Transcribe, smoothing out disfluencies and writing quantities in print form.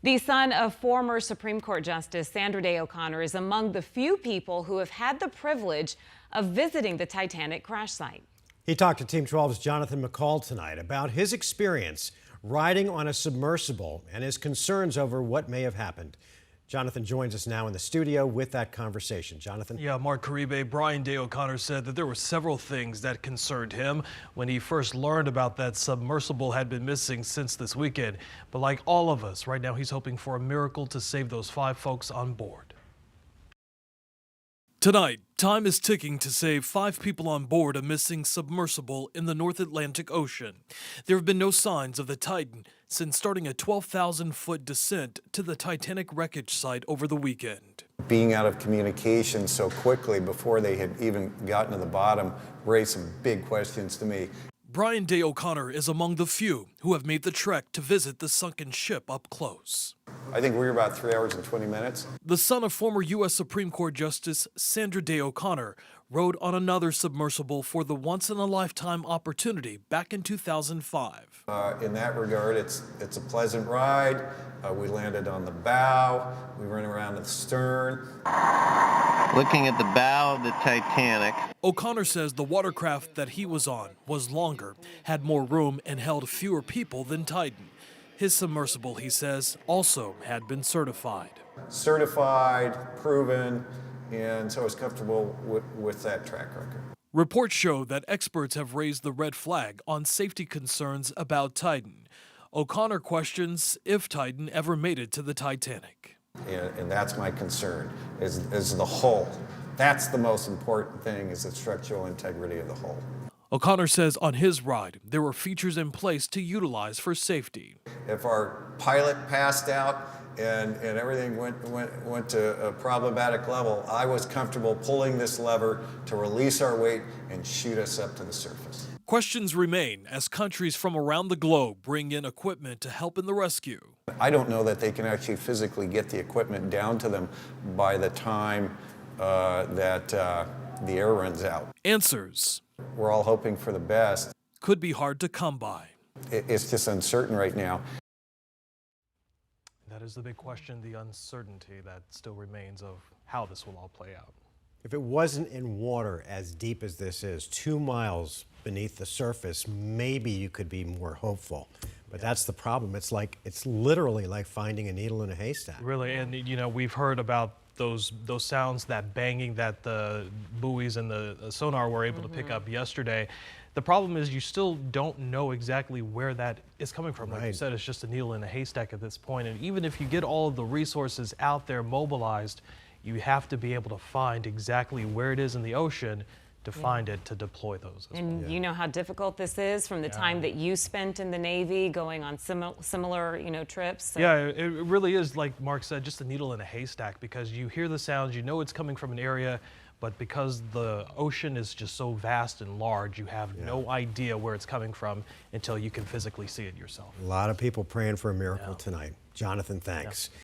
The son of former Supreme Court Justice Sandra Day O'Connor is among the few people who have had the privilege of visiting the Titanic crash site. He talked to Team 12's Jonathan McCall tonight about his experience riding on a submersible and his concerns over what may have happened. Jonathan joins us now in the studio with that conversation. Jonathan? Yeah, Mark Caribe, Brian Day O'Connor said that there were several things that concerned him when he first learned about that submersible had been missing since this weekend. But like all of us, right now he's hoping for a miracle to save those 5 folks on board. Tonight, time is ticking to save 5 people on board a missing submersible in the North Atlantic Ocean. There have been no signs of the Titan since starting a 12,000-foot descent to the Titanic wreckage site over the weekend. Being out of communication so quickly before they had even gotten to the bottom raised some big questions to me. Brian Day O'Connor is among the few who have made the trek to visit the sunken ship up close. I think we were about 3 hours and 20 minutes. The son of former U.S. Supreme Court Justice Sandra Day O'Connor rode on another submersible for the once-in-a-lifetime opportunity back in 2005. In that regard, it's a pleasant ride. We landed on the bow. We ran around the stern. Looking at the bow of the Titanic. O'Connor says the watercraft that he was on was longer, had more room, and held fewer people than Titan. His submersible, he says, also had been certified. Certified, proven, and so I was comfortable with that track record. Reports show that experts have raised the red flag on safety concerns about Titan. O'Connor questions if Titan ever made it to the Titanic. And that's my concern, is the hull. That's the most important thing, is the structural integrity of the hull. O'Connor says on his ride, there were features in place to utilize for safety. If our pilot passed out and everything went to a problematic level, I was comfortable pulling this lever to release our weight and shoot us up to the surface. Questions remain as countries from around the globe bring in equipment to help in the rescue. I don't know that they can actually physically get the equipment down to them by the time that the air runs out. Answers. We're all hoping for the best. Could be hard to come by. It's just uncertain right now. That is the big question, the uncertainty that still remains of how this will all play out. If it wasn't in water as deep as this is, 2 miles beneath the surface, maybe you could be more hopeful. But that's the problem. It's literally like finding a needle in a haystack. Really, and you know, we've heard about those sounds, that banging that the buoys and the sonar were able to pick up yesterday. The problem is you still don't know exactly where that is coming from. Like you said, it's just a needle in a haystack at this point. And even if you get all of the resources out there mobilized, you have to be able to find exactly where it is in the ocean to find it, to deploy those as well. You know how difficult this is from the time that you spent in the Navy going on similar, trips. So. Yeah, it really is, like Mark said, just a needle in a haystack, because you hear the sounds, you know it's coming from an area, but because the ocean is just so vast and large, you have no idea where it's coming from until you can physically see it yourself. A lot of people praying for a miracle tonight. Jonathan, thanks.